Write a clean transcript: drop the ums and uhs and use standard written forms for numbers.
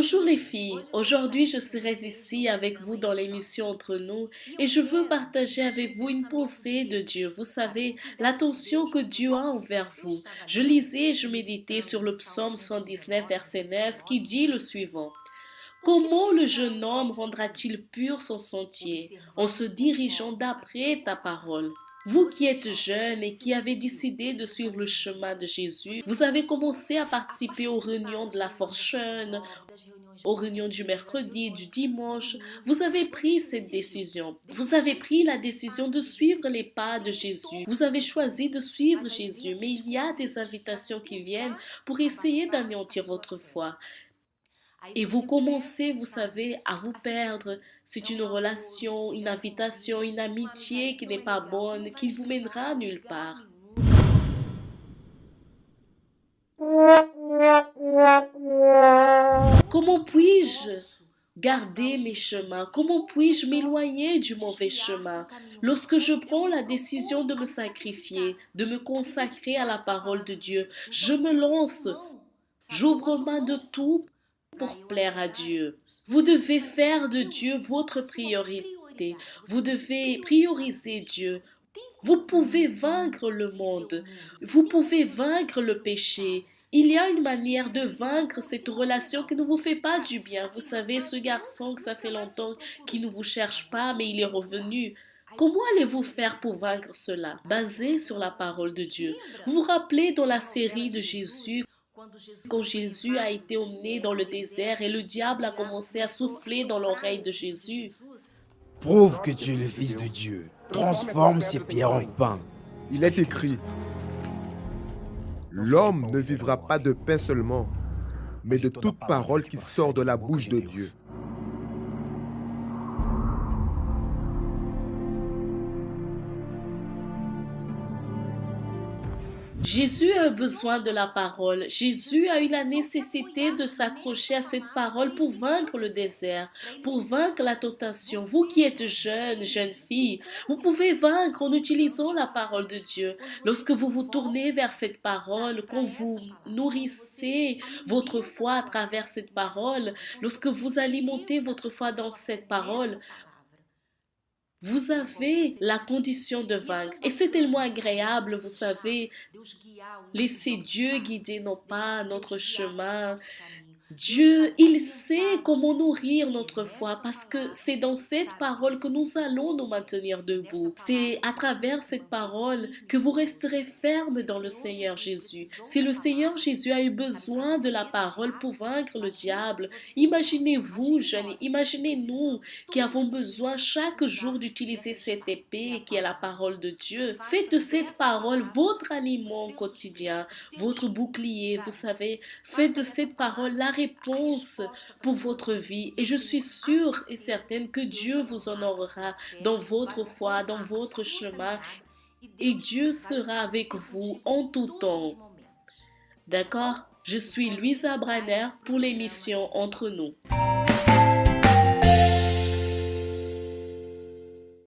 Bonjour les filles, aujourd'hui je serai ici avec vous dans l'émission Entre nous et je veux partager avec vous une pensée de Dieu. Vous savez, l'attention que Dieu a envers vous. Je lisais et je méditais sur le psaume 119 verset 9 qui dit le suivant. Comment le jeune homme rendra-t-il pur son sentier en se dirigeant d'après ta parole? Vous qui êtes jeunes et qui avez décidé de suivre le chemin de Jésus, vous avez commencé à participer aux réunions de la Force Jeune, aux réunions du mercredi, du dimanche. Vous avez pris cette décision. Vous avez pris la décision de suivre les pas de Jésus. Vous avez choisi de suivre Jésus, mais il y a des invitations qui viennent pour essayer d'anéantir votre foi. Et vous commencez, vous savez, à vous perdre. C'est une relation, une invitation, une amitié qui n'est pas bonne, qui vous mènera nulle part. Comment puis-je garder mes chemins? Comment puis-je m'éloigner du mauvais chemin? Lorsque je prends la décision de me sacrifier, de me consacrer à la parole de Dieu, je me lance, j'ouvre main de tout pour plaire à Dieu. Vous devez faire de Dieu votre priorité. Vous devez prioriser Dieu. Vous pouvez vaincre le monde. Vous pouvez vaincre le péché. Il y a une manière de vaincre cette relation qui ne vous fait pas du bien. Vous savez, ce garçon que ça fait longtemps qu'il ne vous cherche pas, mais il est revenu. Comment allez-vous faire pour vaincre cela? Basé sur la parole de Dieu. Vous vous rappelez dans la série de Jésus, quand Jésus a été emmené dans le désert et le diable a commencé à souffler dans l'oreille de Jésus. Prouve que tu es le Fils de Dieu. Transforme ces pierres en pain. Il est écrit, l'homme ne vivra pas de pain seulement, mais de toute parole qui sort de la bouche de Dieu. Jésus a eu besoin de la parole. Jésus a eu la nécessité de s'accrocher à cette parole pour vaincre le désert, pour vaincre la tentation. Vous qui êtes jeunes, jeunes filles, vous pouvez vaincre en utilisant la parole de Dieu. Lorsque vous vous tournez vers cette parole, quand vous nourrissez votre foi à travers cette parole, lorsque vous alimentez votre foi dans cette parole, vous avez la condition de vaincre. Et c'est tellement agréable, vous savez, laisser Dieu guider nos pas, notre chemin. Dieu, il sait comment nourrir notre foi parce que c'est dans cette parole que nous allons nous maintenir debout. C'est à travers cette parole que vous resterez ferme dans le Seigneur Jésus. Si le Seigneur Jésus a eu besoin de la parole pour vaincre le diable, imaginez-vous, jeunes, imaginez-nous qui avons besoin chaque jour d'utiliser cette épée qui est la parole de Dieu. Faites de cette parole votre aliment quotidien, votre bouclier, vous savez. Faites de cette parole la réponse pour votre vie et je suis sûre et certaine que Dieu vous honorera dans votre foi, dans votre chemin et Dieu sera avec vous en tout temps. D'accord? Je suis Louisa Branner pour l'émission Entre nous.